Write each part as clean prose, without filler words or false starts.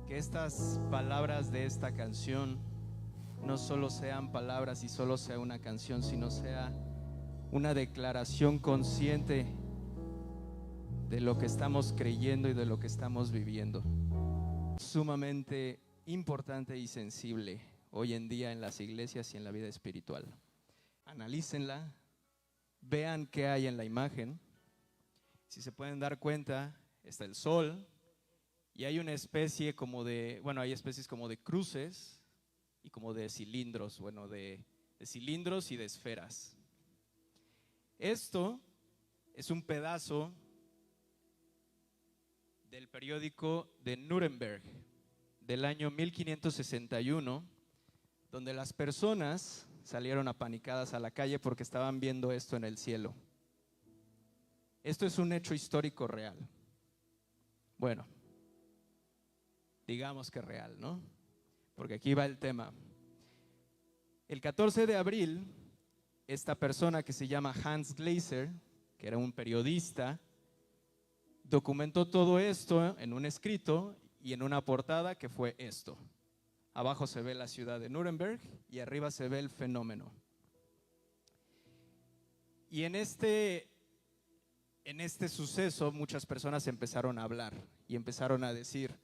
Que estas palabras de esta canción no solo sean palabras y solo sea una canción, sino sea una declaración consciente de lo que estamos creyendo y de lo que estamos viviendo. Sumamente importante y sensible hoy en día en las iglesias y en la vida espiritual. Analícenla, vean qué hay en la imagen. Si se pueden dar cuenta, está el sol y hay una especie como de, hay especies como de cruces y como de cilindros, de cilindros y de esferas. Esto es un pedazo del periódico de Nuremberg del año 1561, donde las personas salieron apanicadas a la calle porque estaban viendo esto en el cielo. Esto es un hecho histórico real. Bueno, digamos que real, ¿no? Porque aquí va el tema. El 14 de abril, esta persona que se llama Hans Gleiser, que era un periodista, documentó todo esto en un escrito y en una portada que fue esto. Abajo se ve la ciudad de Nuremberg y arriba se ve el fenómeno. Y en este suceso muchas personas empezaron a hablar y empezaron a decir,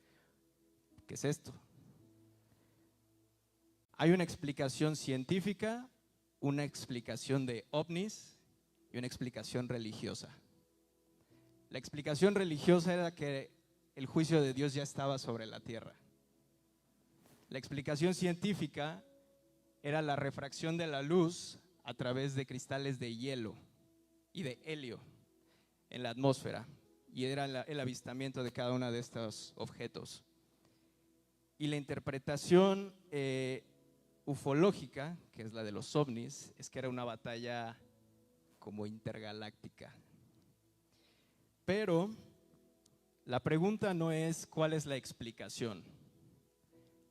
¿qué es esto? Hay una explicación científica, una explicación de ovnis y una explicación religiosa. La explicación religiosa era que el juicio de Dios ya estaba sobre la tierra. La explicación científica era la refracción de la luz a través de cristales de hielo y de helio en la atmósfera, y era el avistamiento de cada uno de estos objetos. Y la interpretación ufológica, que es la de los ovnis, es que era una batalla como intergaláctica. Pero la pregunta no es cuál es la explicación.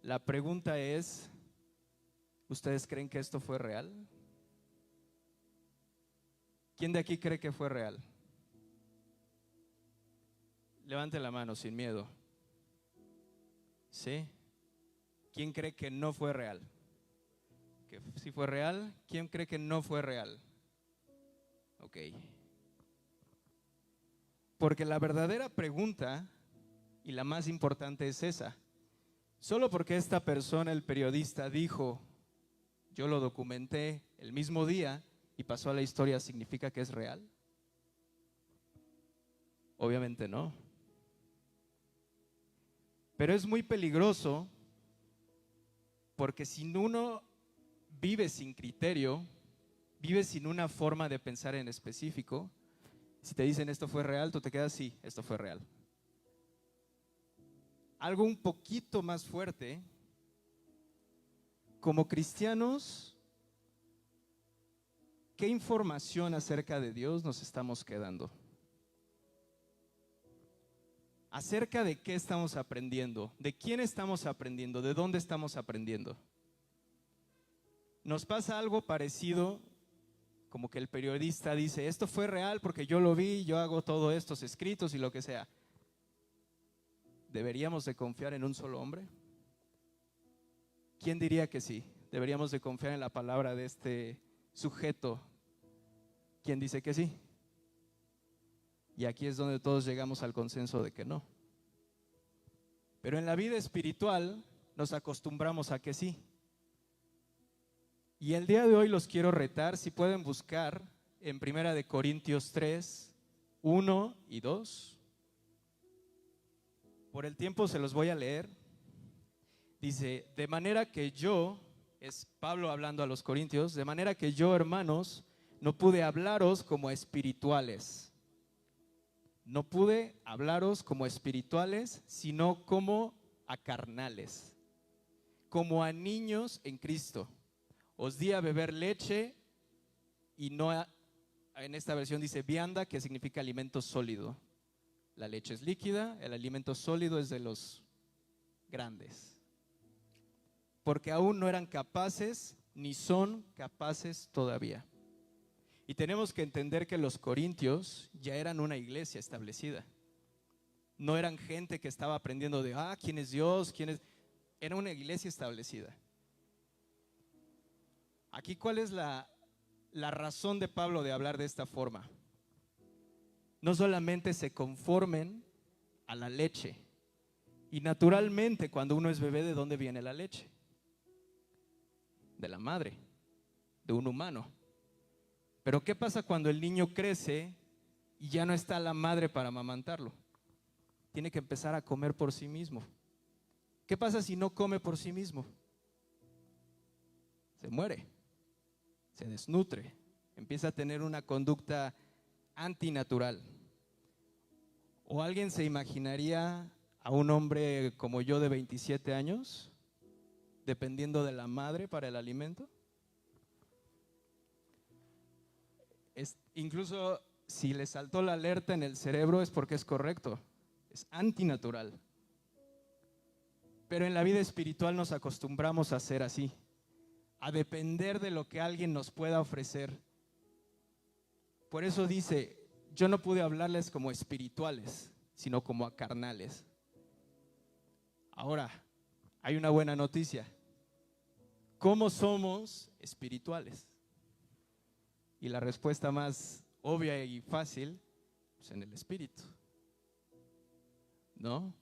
La pregunta es, ¿ustedes creen que esto fue real? ¿Quién de aquí cree que fue real? Levante la mano sin miedo. ¿Sí? ¿Quién cree que no fue real? ¿Que sí fue real? ¿Quién cree que no fue real? Ok. Porque la verdadera pregunta, y la más importante, es esa. Solo porque esta persona, el periodista, dijo, yo lo documenté el mismo día y pasó a la historia, ¿significa que es real? Obviamente no. Pero es muy peligroso porque si uno vive sin criterio, vive sin una forma de pensar en específico, si te dicen esto fue real, tú te quedas, sí, esto fue real. Algo un poquito más fuerte, como cristianos, ¿qué información acerca de Dios nos estamos quedando? ¿Acerca de qué estamos aprendiendo? ¿De quién estamos aprendiendo? ¿De dónde estamos aprendiendo? Nos pasa algo parecido, como que el periodista dice, esto fue real porque yo lo vi, yo hago todos estos escritos y lo que sea. ¿Deberíamos de confiar en un solo hombre? ¿Quién diría que sí? ¿Deberíamos de confiar en la palabra de este sujeto? ¿Quién dice que sí? Y aquí es donde todos llegamos al consenso de que no. Pero en la vida espiritual nos acostumbramos a que sí. Y el día de hoy los quiero retar, si pueden buscar en 1 Corintios 3, 1 y 2. Por el tiempo se los voy a leer. Dice, de manera que yo, es Pablo hablando a los corintios, de manera que yo, hermanos, no pude hablaros como a espirituales. No pude hablaros como a espirituales, sino como a carnales, como a niños en Cristo. Os di a beber leche y no, en esta versión dice vianda, que significa alimento sólido. La leche es líquida, el alimento sólido es de los grandes. Porque aún no eran capaces, ni son capaces todavía. Y tenemos que entender que los corintios ya eran una iglesia establecida. No eran gente que estaba aprendiendo de, ¿quién es Dios? ¿Quién es? Era una iglesia establecida. Aquí, ¿cuál es la razón de Pablo de hablar de esta forma? No solamente se conformen a la leche. Y naturalmente, cuando uno es bebé, ¿de dónde viene la leche? De la madre, de un humano. Pero ¿qué pasa cuando el niño crece y ya no está la madre para amamantarlo? Tiene que empezar a comer por sí mismo. ¿Qué pasa si no come por sí mismo? Se muere, se desnutre, empieza a tener una conducta antinatural. ¿O alguien se imaginaría a un hombre como yo de 27 años dependiendo de la madre para el alimento? Incluso si le saltó la alerta en el cerebro es porque es correcto, es antinatural. Pero en la vida espiritual nos acostumbramos a ser así, a depender de lo que alguien nos pueda ofrecer. Por eso dice, yo no pude hablarles como espirituales, sino como a carnales. Ahora, hay una buena noticia. ¿Cómo somos espirituales? Y la respuesta más obvia y fácil, pues en el espíritu, ¿no?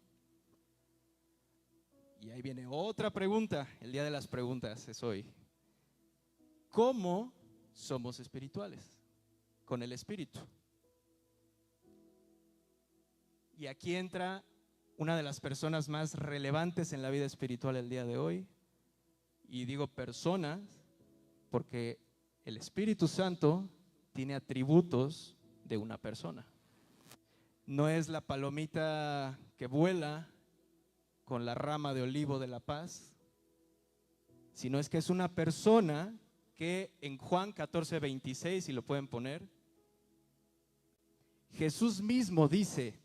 Y ahí viene otra pregunta, el día de las preguntas es hoy. ¿Cómo somos espirituales? Con el espíritu. Y aquí entra una de las personas más relevantes en la vida espiritual el día de hoy. Y digo personas porque el Espíritu Santo tiene atributos de una persona. No es la palomita que vuela con la rama de olivo de la paz, sino es que es una persona que en Juan 14:26, si lo pueden poner, Jesús mismo dice,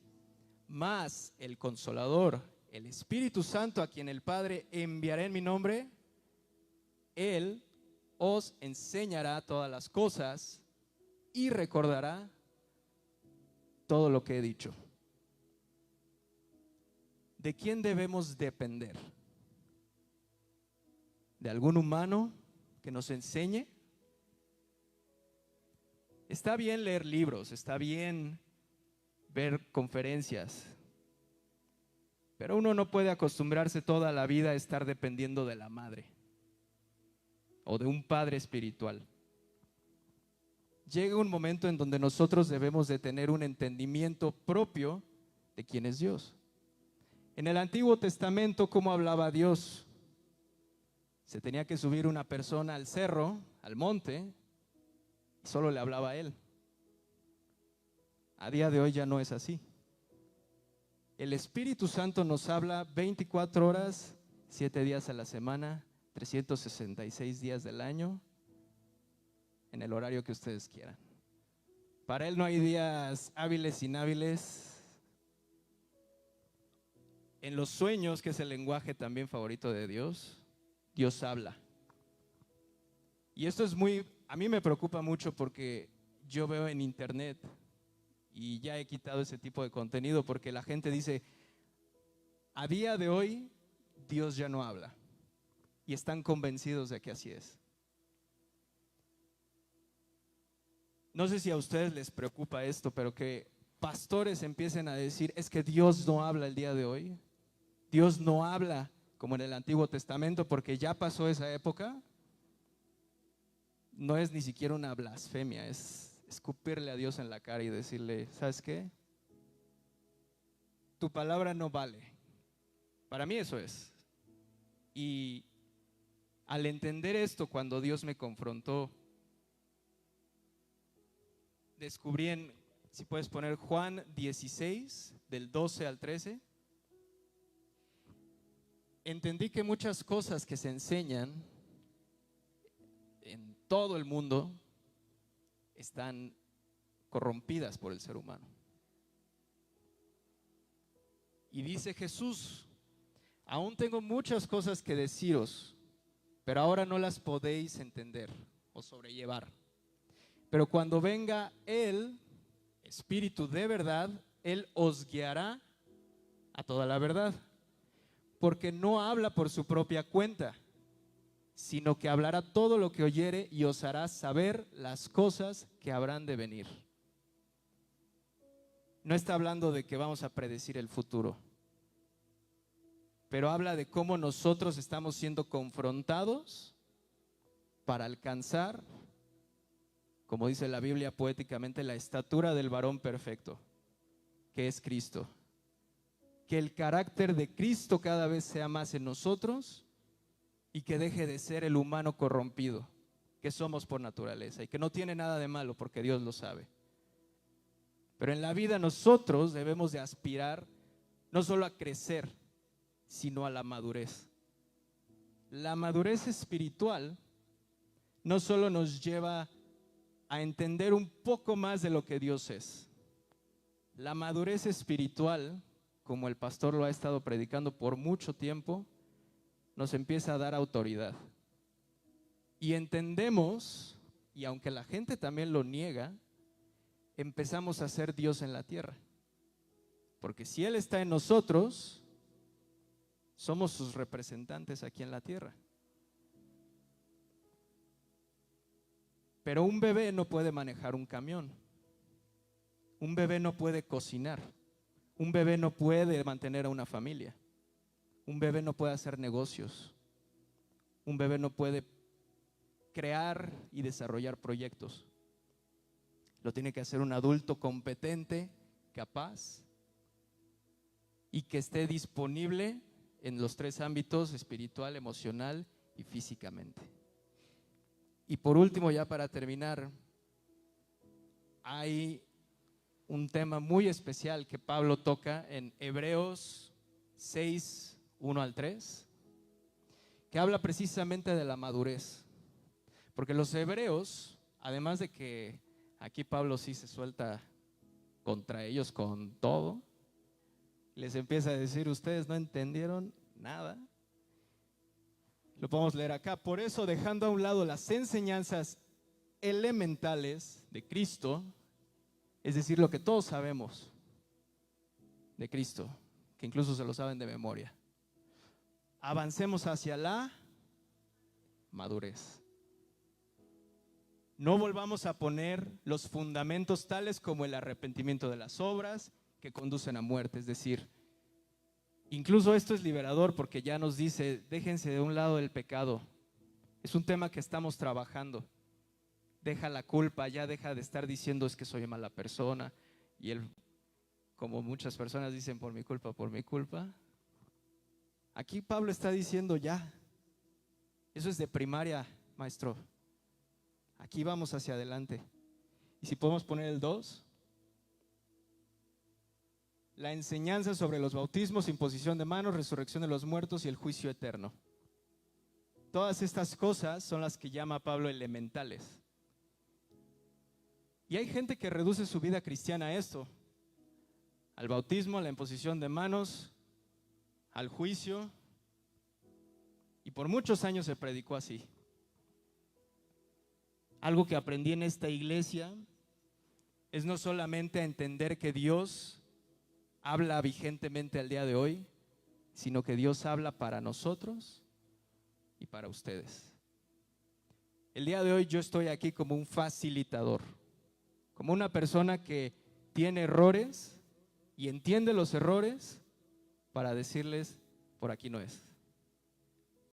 mas el Consolador, el Espíritu Santo, a quien el Padre enviará en mi nombre, Él os enseñará todas las cosas y recordará todo lo que he dicho. ¿De quién debemos depender? ¿De algún humano que nos enseñe? Está bien leer libros, está bien ver conferencias, pero uno no puede acostumbrarse toda la vida a estar dependiendo de la madre o de un padre espiritual. Llega un momento en donde nosotros debemos de tener un entendimiento propio de quién es Dios. En el Antiguo Testamento, ¿cómo hablaba Dios? Se tenía que subir una persona al cerro, al monte, y solo le hablaba a él. A día de hoy ya no es así. El Espíritu Santo nos habla 24 horas, 7 días a la semana, 366 días del año, en el horario que ustedes quieran. Para Él no hay días hábiles, inhábiles. En los sueños, que es el lenguaje también favorito de Dios, Dios habla. Y esto es a mí me preocupa mucho porque yo veo en internet y ya he quitado ese tipo de contenido porque la gente dice, a día de hoy Dios ya no habla y están convencidos de que así es. No sé si a ustedes les preocupa esto, pero que pastores empiecen a decir, es que Dios no habla el día de hoy. Dios no habla como en el Antiguo Testamento porque ya pasó esa época. No es ni siquiera una blasfemia, es escupirle a Dios en la cara y decirle, ¿sabes qué? Tu palabra no vale. Para mí eso es. Y al entender esto, cuando Dios me confrontó, descubrí si puedes poner Juan 16, del 12 al 13, entendí que muchas cosas que se enseñan en todo el mundo están corrompidas por el ser humano. Y dice Jesús, aún tengo muchas cosas que deciros, pero ahora no las podéis entender o sobrellevar. Pero cuando venga el Espíritu de verdad, Él os guiará a toda la verdad, porque no habla por su propia cuenta, sino que hablará todo lo que oyere y os hará saber las cosas que habrán de venir. No está hablando de que vamos a predecir el futuro, pero habla de cómo nosotros estamos siendo confrontados para alcanzar, como dice la Biblia poéticamente, la estatura del varón perfecto, que es Cristo. Que el carácter de Cristo cada vez sea más en nosotros y que deje de ser el humano corrompido que somos por naturaleza y que no tiene nada de malo porque Dios lo sabe. Pero en la vida nosotros debemos de aspirar no solo a crecer, sino a la madurez. La madurez espiritual no solo nos lleva a entender un poco más de lo que Dios es. La madurez espiritual, como el pastor lo ha estado predicando por mucho tiempo, nos empieza a dar autoridad. Y entendemos, y aunque la gente también lo niega, empezamos a ser Dios en la tierra. Porque si Él está en nosotros, somos sus representantes aquí en la tierra. Pero un bebé no puede manejar un camión. Un bebé no puede cocinar. Un bebé no puede mantener a una familia. Un bebé no puede hacer negocios. Un bebé no puede crear y desarrollar proyectos. Lo tiene que hacer un adulto competente, capaz y que esté disponible en los tres ámbitos: espiritual, emocional y físicamente. Y por último, ya para terminar, hay un tema muy especial que Pablo toca en Hebreos 6, 1 al 3, que habla precisamente de la madurez. Porque los hebreos, además de que aquí Pablo sí se suelta contra ellos con todo, les empieza a decir: ustedes no entendieron nada. Lo podemos leer acá. Por eso, dejando a un lado las enseñanzas elementales de Cristo, es decir, lo que todos sabemos de Cristo, que incluso se lo saben de memoria, avancemos hacia la madurez. No volvamos a poner los fundamentos tales como el arrepentimiento de las obras que conducen a muerte. Es decir, incluso esto es liberador porque ya nos dice: déjense de un lado del pecado. Es un tema que estamos trabajando. Deja la culpa, ya deja de estar diciendo es que soy mala persona. Y él, como muchas personas dicen, por mi culpa, por mi culpa. Aquí Pablo está diciendo ya, eso es de primaria, maestro. Aquí vamos hacia adelante. Y si podemos poner el 2. La enseñanza sobre los bautismos, imposición de manos, resurrección de los muertos y el juicio eterno. Todas estas cosas son las que llama Pablo elementales. Y hay gente que reduce su vida cristiana a esto: al bautismo, a la imposición de manos, al juicio. Y por muchos años se predicó así. Algo que aprendí en esta iglesia es no solamente entender que Dios habla vigentemente al día de hoy, sino que Dios habla para nosotros y para ustedes. El día de hoy yo estoy aquí como un facilitador, como una persona que tiene errores y entiende los errores para decirles: por aquí no es.